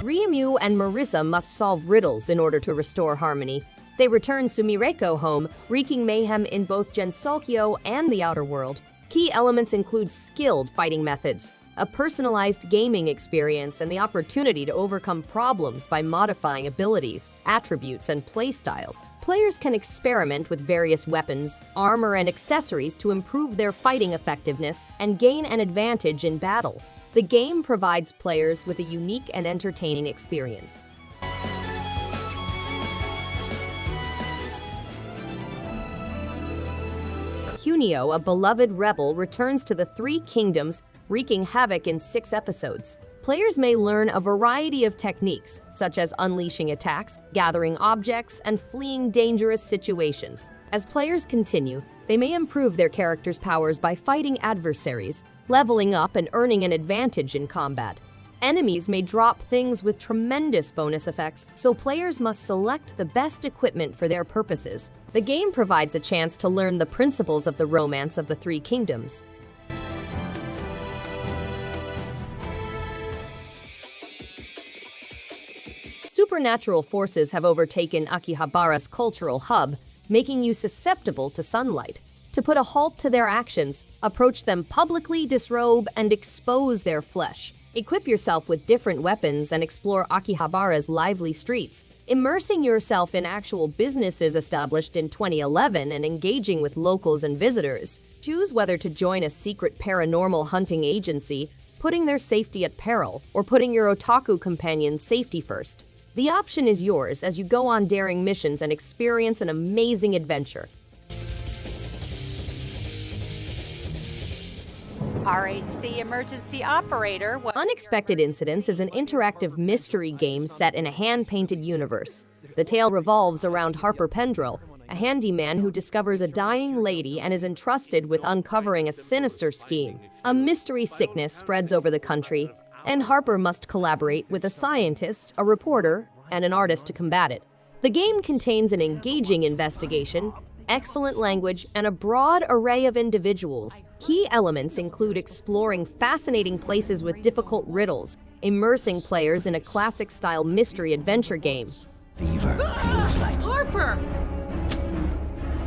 Ryumu and Marisa must solve riddles in order to restore harmony. They return Sumireko home, wreaking mayhem in both Gensokyo and the outer world. Key elements include skilled fighting methods, a personalized gaming experience, and the opportunity to overcome problems by modifying abilities, attributes, and playstyles. Players can experiment with various weapons, armor, and accessories to improve their fighting effectiveness and gain an advantage in battle. The game provides players with a unique and entertaining experience. Kunio, a beloved rebel, returns to the Three Kingdoms, wreaking havoc in 6 episodes. Players may learn a variety of techniques, such as unleashing attacks, gathering objects, and fleeing dangerous situations. As players continue, they may improve their character's powers by fighting adversaries, leveling up, and earning an advantage in combat. Enemies may drop things with tremendous bonus effects, so players must select the best equipment for their purposes. The game provides a chance to learn the principles of the romance of the Three Kingdoms. Supernatural forces have overtaken Akihabara's cultural hub, making you susceptible to sunlight. To put a halt to their actions, approach them publicly, disrobe, and expose their flesh. Equip yourself with different weapons and explore Akihabara's lively streets, immersing yourself in actual businesses established in 2011 and engaging with locals and visitors. Choose whether to join a secret paranormal hunting agency, putting their safety at peril, or putting your otaku companion's safety first. The option is yours as you go on daring missions and experience an amazing adventure. RHC Emergency Operator. Unexpected Incidents is an interactive mystery game set in a hand-painted universe. The tale revolves around Harper Pendrell, a handyman who discovers a dying lady and is entrusted with uncovering a sinister scheme. A mystery sickness spreads over the country, and Harper must collaborate with a scientist, a reporter, and an artist to combat it. The game contains an engaging investigation, excellent language, and a broad array of individuals. Key elements include exploring fascinating places with difficult riddles, immersing players in a classic-style mystery adventure game. Fever feels like Harper!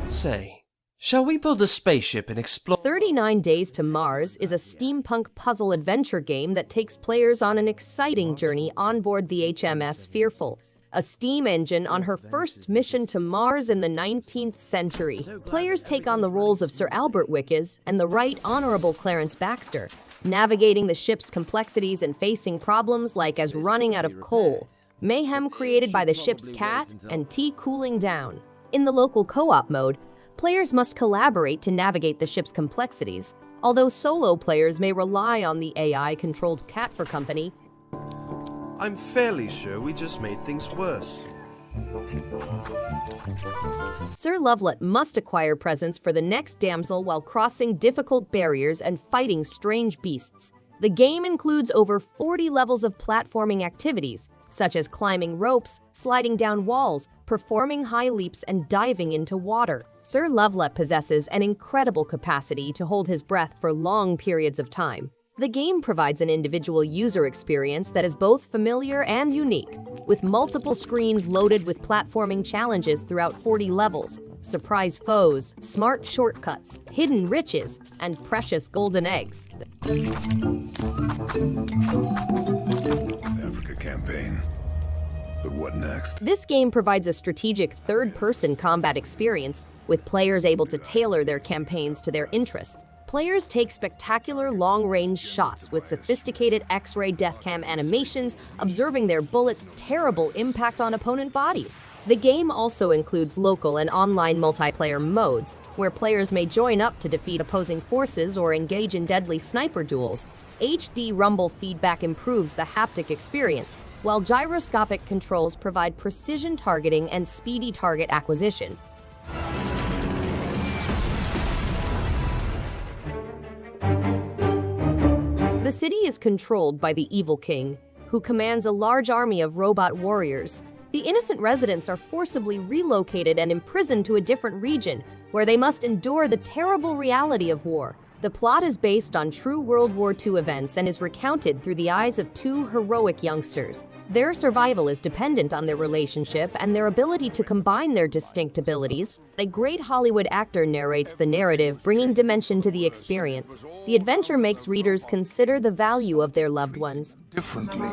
Say, shall we build a spaceship and explore? 39 Days to Mars is a steampunk puzzle adventure game that takes players on an exciting journey on board the HMS Fearful, a steam engine on her first mission to Mars in the 19th century. Players take on the roles of Sir Albert Wickes and the Right Honorable Clarence Baxter, navigating the ship's complexities and facing problems like as running out of coal, mayhem created by the ship's cat, and tea cooling down. In the local co-op mode, players must collaborate to navigate the ship's complexities, although solo players may rely on the AI-controlled cat for company. I'm fairly sure we just made things worse. Sir Lovelot must acquire presents for the next damsel while crossing difficult barriers and fighting strange beasts. The game includes over 40 levels of platforming activities, such as climbing ropes, sliding down walls, performing high leaps, and diving into water. Sir Lovelot possesses an incredible capacity to hold his breath for long periods of time. The game provides an individual user experience that is both familiar and unique, with multiple screens loaded with platforming challenges throughout 40 levels, surprise foes, smart shortcuts, hidden riches, and precious golden eggs. Africa campaign. But what next? This game provides a strategic third-person combat experience, with players able to tailor their campaigns to their interests. Players take spectacular long-range shots with sophisticated X-ray deathcam animations, observing their bullets' terrible impact on opponent bodies. The game also includes local and online multiplayer modes, where players may join up to defeat opposing forces or engage in deadly sniper duels. HD rumble feedback improves the haptic experience, while gyroscopic controls provide precision targeting and speedy target acquisition. The city is controlled by the Evil King, who commands a large army of robot warriors. The innocent residents are forcibly relocated and imprisoned to a different region, where they must endure the terrible reality of war. The plot is based on true World War II events and is recounted through the eyes of two heroic youngsters. Their survival is dependent on their relationship and their ability to combine their distinct abilities. A great Hollywood actor narrates the narrative, bringing dimension to the experience. The adventure makes readers consider the value of their loved ones. Differently.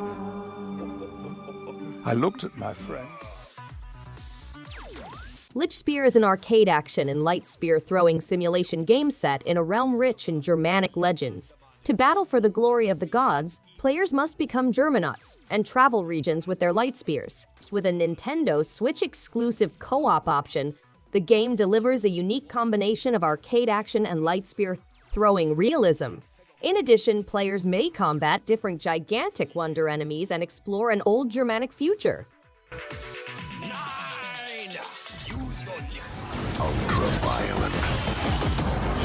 I looked at my friend. Lichtspeer is an arcade action and Lichtspeer throwing simulation game set in a realm rich in Germanic legends. To battle for the glory of the gods, players must become Germanauts and travel regions with their Lichtspeers. With a Nintendo Switch exclusive co-op option, the game delivers a unique combination of arcade action and Lichtspeer throwing realism. In addition, players may combat different gigantic wonder enemies and explore an old Germanic future.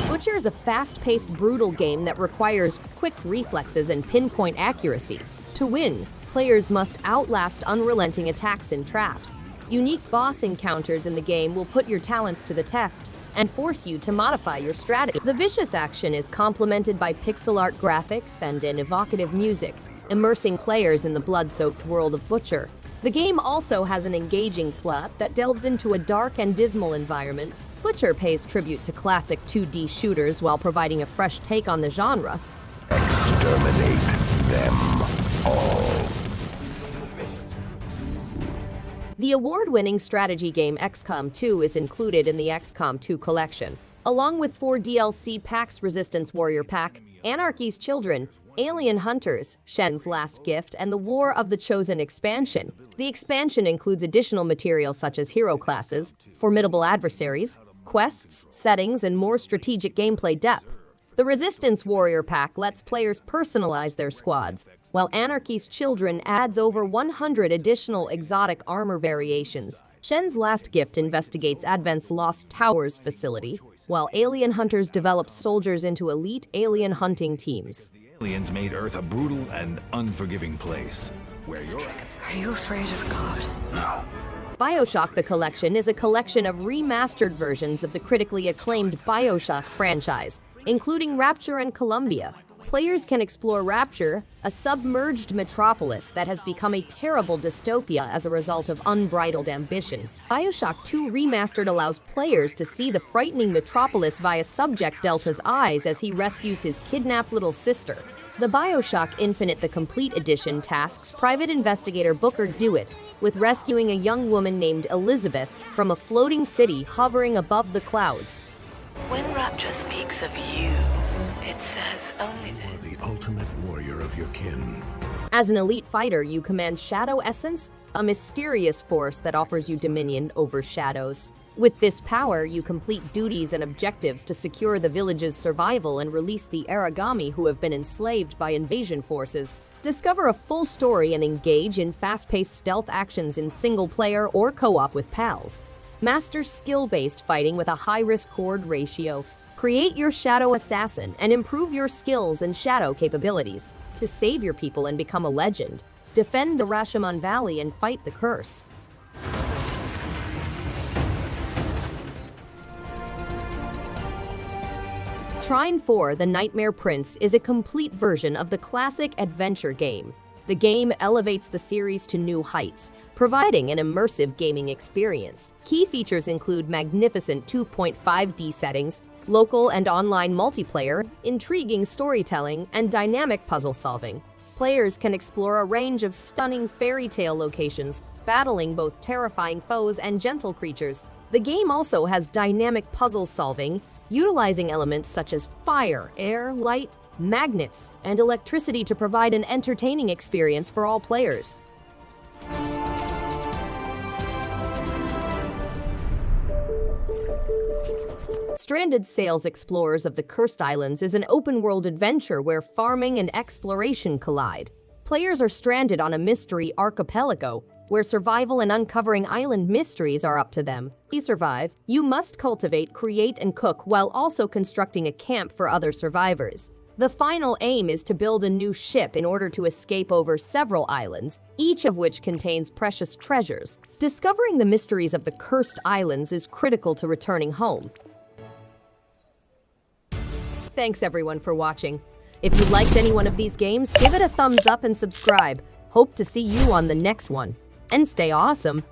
Butcher is a fast-paced, brutal game that requires quick reflexes and pinpoint accuracy. To win, players must outlast unrelenting attacks and traps. Unique boss encounters in the game will put your talents to the test and force you to modify your strategy. The vicious action is complemented by pixel art graphics and an evocative music, immersing players in the blood-soaked world of Butcher. The game also has an engaging plot that delves into a dark and dismal environment. Butcher pays tribute to classic 2D shooters while providing a fresh take on the genre. Exterminate them all. The award-winning strategy game XCOM 2 is included in the XCOM 2 collection, along with 4 DLC packs: Resistance Warrior Pack, Anarchy's Children, Alien Hunters, Shen's Last Gift, and the War of the Chosen expansion. The expansion includes additional material such as hero classes, formidable adversaries, quests, settings, and more strategic gameplay depth. The Resistance Warrior Pack lets players personalize their squads, while Anarchy's Children adds over 100 additional exotic armor variations. Shen's Last Gift investigates Advent's Lost Towers facility, while Alien Hunters develops soldiers into elite alien hunting teams. Aliens made Earth a brutal and unforgiving place. Where you're at. Are you afraid of God? No. BioShock the Collection is a collection of remastered versions of the critically acclaimed BioShock franchise, including Rapture and Columbia. Players can explore Rapture, a submerged metropolis that has become a terrible dystopia as a result of unbridled ambition. BioShock 2 Remastered allows players to see the frightening metropolis via Subject Delta's eyes as he rescues his kidnapped little sister. The BioShock Infinite the Complete Edition tasks Private Investigator Booker DeWitt with rescuing a young woman named Elizabeth from a floating city hovering above the clouds. When Rapture speaks of you, it says only You are the ultimate warrior of your kin. As an elite fighter, you command Shadow Essence, a mysterious force that offers you dominion over shadows. With this power, you complete duties and objectives to secure the village's survival and release the Aragami who have been enslaved by invasion forces. Discover a full story and engage in fast-paced stealth actions in single-player or co-op with pals. Master skill-based fighting with a high-risk horde ratio. Create your Shadow Assassin and improve your skills and shadow capabilities to save your people and become a legend. Defend the Rashomon Valley and fight the curse. Trine 4: The Nightmare Prince is a complete version of the classic adventure game. The game elevates the series to new heights, providing an immersive gaming experience. Key features include magnificent 2.5D settings, local and online multiplayer, intriguing storytelling, and dynamic puzzle solving. Players can explore a range of stunning fairy tale locations, battling both terrifying foes and gentle creatures. The game also has dynamic puzzle solving, utilizing elements such as fire, air, light, magnets, and electricity to provide an entertaining experience for all players. Stranded Sails Explorers of the Cursed Islands is an open-world adventure where farming and exploration collide. Players are stranded on a mystery archipelago where survival and uncovering island mysteries are up to them. To survive, you must cultivate, create, and cook while also constructing a camp for other survivors. The final aim is to build a new ship in order to escape over several islands, each of which contains precious treasures. Discovering the mysteries of the Cursed Islands is critical to returning home. Thanks everyone for watching. If you liked any one of these games, give it a thumbs up and subscribe. Hope to see you on the next one. And stay awesome.